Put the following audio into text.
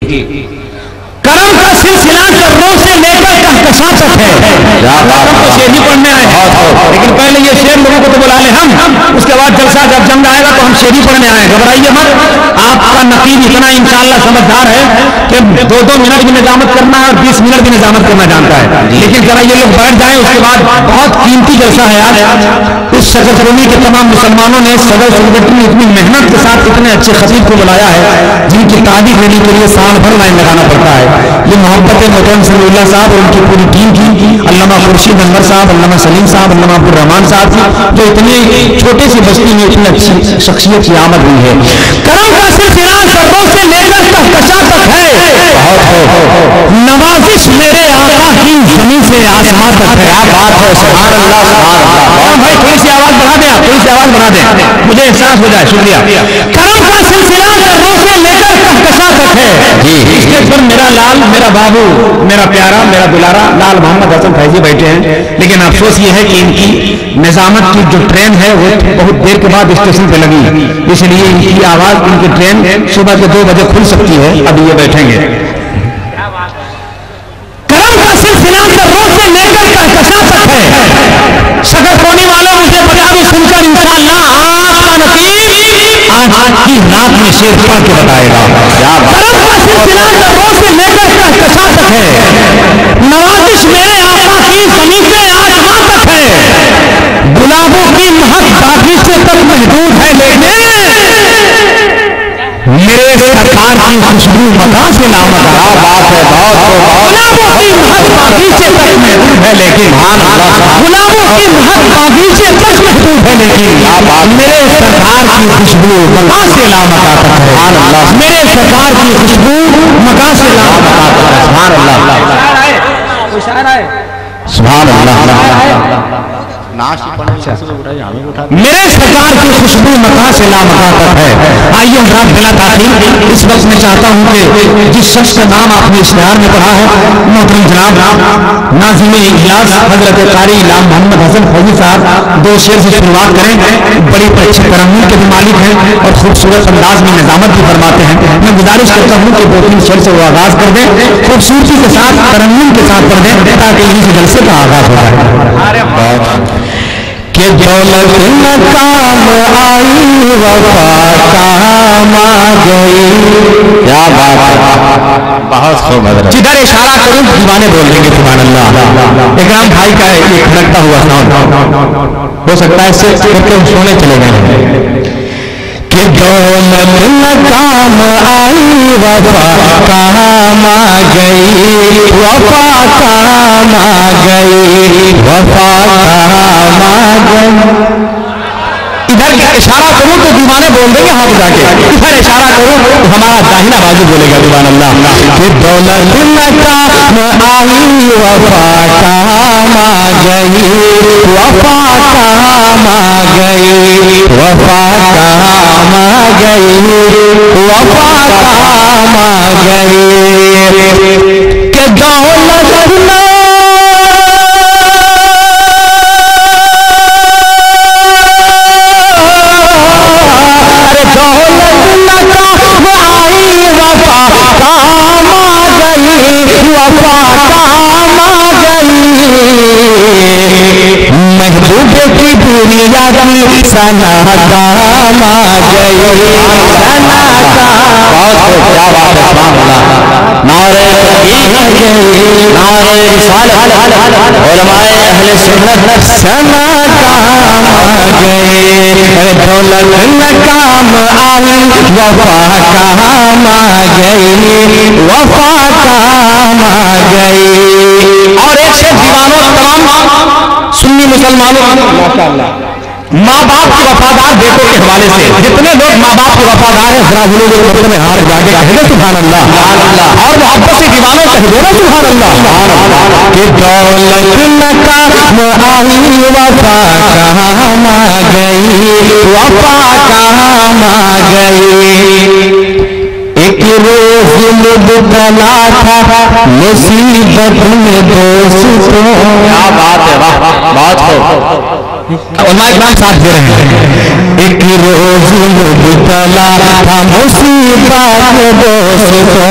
کرم کا سلسلہ کروں سے لے کر کہکشاں تک ہے. تو شعر ہی پڑھنے آئے ہیں, لیکن پہلے یہ شعر لوگوں کو تو بلا لیں ہم, اس کے بعد جلسہ جب جنگ آئے گا تو ہم شعر ہی پڑھنے آئے ہیں. گھبرائیے مت, آپ کا نقیب اتنا انشاءاللہ سمجھدار ہے کہ 2-2 منٹ کی نظامت کرنا ہے اور 20 منٹ کی نظامت کرنا جانتا ہے. لیکن ذرا یہ لوگ بیٹھ جائیں, اس کے بعد بہت قیمتی جلسہ ہے آج. اس شکر قومی کے تمام مسلمانوں نے صدر سیکرٹری نے اتنی محنت کے ساتھ اتنے اچھے خطیب کو بلایا ہے جن کی تعریف لینے کے لیے سال بھر لائن لگانا پڑتا ہے. یہ محبت محترم صلی اللہ صاحب اور ان کی پوری ٹیم کی, علامہ خورشید انور صاحب, علامہ سلیم صاحب, علامہ عبد الرحمان صاحب کی, جو اتنی چھوٹی سی بستی میں اتنی اچھی شخصیت کی آمد ہوئی ہے. کرم کا سلسلہ کروں سے لے کر کہکشاں تک ہے, نوازش میرے آقا کی زمین سے آسمان تک ہے. کیا بات ہے, سبحان اللہ سبحان اللہ. بھائی تھوڑی سی آواز بڑھا دیں, تھوڑی سی آواز بڑھا دیں, مجھے احساس ہو جائے. شکریہ. کرم کا سلسلہ کروں سے لے کر کہکشاں تک ہے. اس کے پر میرا لال, میرا بابو, میرا پیارا, میرا دلارا لال محمد حسن فیضی بیٹھے ہیں. لیکن افسوس یہ ہے کہ ان کی نظامت کی جو ٹرین ہے وہ بہت دیر کے بعد اسٹیشن پہ لگی, اس لیے ان کی آواز, ان کی ٹرین صبح کے 2 بجے کھل سکتی ہے. اب یہ بیٹھیں گے. کرم کا سلسلہ کروں سے لے کر کہکشاں تک ہے. شکر کونی والوں مجھے پنجابی سن کر انشاءاللہ آپ کا نقیب آج کی رات میں شعر پڑھ کے بتائے گا. کرم کا سلسلہ کروں سے لے کر کہکشاں تک ہے, نوازش میرے آقا کی زمین سے آسمان تک ہے. گلابوں کی مہک باغیچے تک محدود ہے, لیکن میرے سرکار کی خوشبو مکان سے لامکان. گلابوں کی مہک باغیچے تک محدود ہے, لیکن گلابوں کی مہک باغیچے تک محدود ہے, لیکن میرے سرکار کی خوشبو مکان سے لامکان تک ہے. میرے سرکار کی خوشبو مکان سے لامکان تک ہے. سبحان اللہ سبحان اللہ. میرے سرکار کی خوشبو مکان سے لامکان تک ہے. آئیے حضرات بلا تاخیر اس وقت میں چاہتا ہوں کہ جس شخص کا نام آپ نے اشتہار میں پڑھا ہے, محترم جناب ناظم اجلاس حضرت قاری لال محمد حسن فیضی صاحب 2 شعر سے شروعات کریں. بڑی اچھے ترنم کے بھی مالک ہیں اور خوبصورت انداز میں نظامت بھی فرماتے ہیں. میں گزارش کرتا ہوں کہ 2-3 شعر سے وہ آغاز کر دیں, خوبصورتی کے ساتھ ترنم کے ساتھ پڑھ دیں تاکہ انہی سے جلسے کا آغاز ہو جائے. کہ دولت نہ کام آئی وفا کام آ گئی. کیا بات ہے, بہت خوب. جدھر اشارہ کروں دیوانے بول دیں گے. سبحان اللہ. اکرام بھائی کا یہ کھڑکتا ہوا ساؤنڈ ہو سکتا ہے اس سے سونے چلے گئے. کہ دولت نہ کام آئی وفا کام آ گئی, وفا کام آ گئی, وفا کام آ گئی. ادھر اشارہ کروں تو دیوانے بول دیں گے ہاتھ اٹھا کے, ادھر اشارہ کروں تو ہمارا داہنا بازو بولے گا. سبحان اللہ. کہ دولت نہ کام آئی وفا کام آ گئی, وفا کام آ گئی, وفا کام آ گئی, وفا کام آ گئی. کہ دولت نہ محبوب کی دنیا کی سنا کام آ گئی. سنا کام. کیا بات ہے. نعرہ نعرہ رسالت علماء اہل سنت. سنا کام آ گئی. دولت نہ کام آئی وفا کام آ گئی, وفا کام آ گئی. اور ایک سے دیوانوں تمام سنی مسلمانوں ماں باپ کے وفادار بیٹوں کے حوالے سے جتنے لوگ ماں باپ کے وفادار ہیں ذرا وہ لوگ میں ہاتھ جا کے کہہ دیں سبحان اللہ. اور محبت سے دیوانوں کہہ دو نا سبحان اللہ. کہ دولت نہ کام آئی وفا کام آ گئی, وفا کام آ گئی. ایک روز مبتلا تھا مصیبت میں دوستوں. کیا بات ہے, واہ بہت خوب. علماء اکرام ساتھ دے رہے ہیں. ایک روز مبتلا تھا مصیبت میں دوستوں,